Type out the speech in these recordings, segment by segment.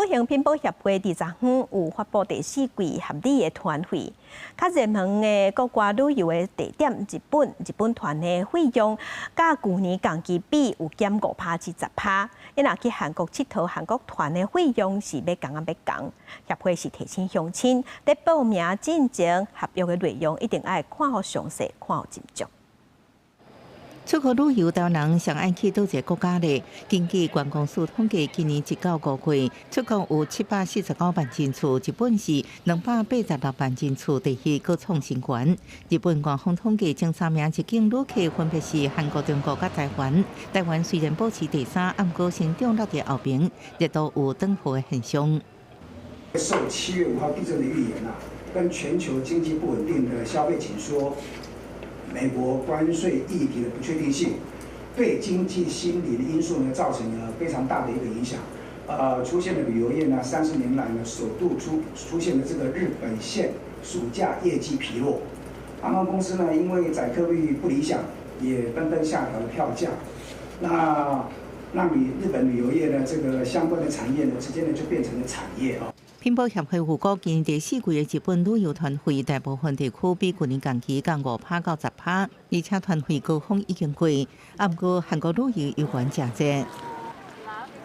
行品保协会伫昨昏有发布第4季合理的团费，较热门的国外旅游的地点日本团的费用，甲去年同期比有减5%至10%。因若去韩国佚佗，韩国团的费用是要降。协会是提醒乡亲，在报名进前合约的内容一定要看好详细，看好斟酌。出国旅游，台湾人上爱去倒一个国家呢？根据观光署统计，今年1到5月，出国有749万人次，日本是286万人次，第2个创新高。日本官方统计前3名入境旅客分别是韩国、中国甲台湾。台湾虽然保持第3，但过成长落在后边，热度有转好的现象。受7月5号地震的预言跟全球经济不稳定的消费紧缩。美国关税议题的不确定性，对经济心理的因素呢，造成了非常大的一个影响。出现了旅游业呢30年来呢首度出现了这个日本线暑假业绩疲弱。航空公司呢因为载客率不理想，也纷纷下调了票价。那让日本旅游业呢这个相关的产业呢直接呢就变成了产业品保协会预估，今年第4季的日本旅游团费，大部分地区比去年同期降5%到10%，而且团费高峰已经过。不过韩国旅游有关价值。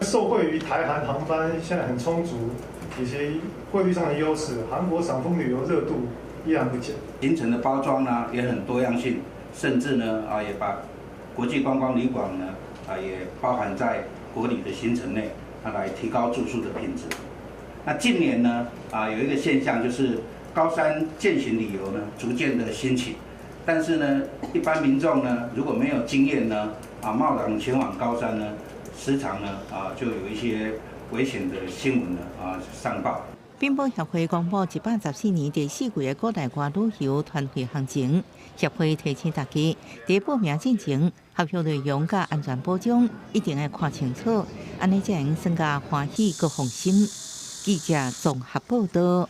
受惠于台韩航班现在很充足，以及汇率上的优势，韩国赏枫旅游热度依然不减。行程的包装呢也很多样性，甚至呢也把国际观光旅馆呢也包含在国旅的行程内，来提高住宿的品质。那近年呢，有一个现象就是高山健行旅游呢逐渐的兴起，但是呢，一般民众呢如果没有经验呢，贸然前往高山呢，时常呢就有一些危险的新闻呢上报。品保协会公布114年第4季的国内外旅游团费行情，协会提醒大家，在报名之前，合约内容甲安全保障一定要看清楚，安尼才能增加欢喜佮放心。记者综合报道。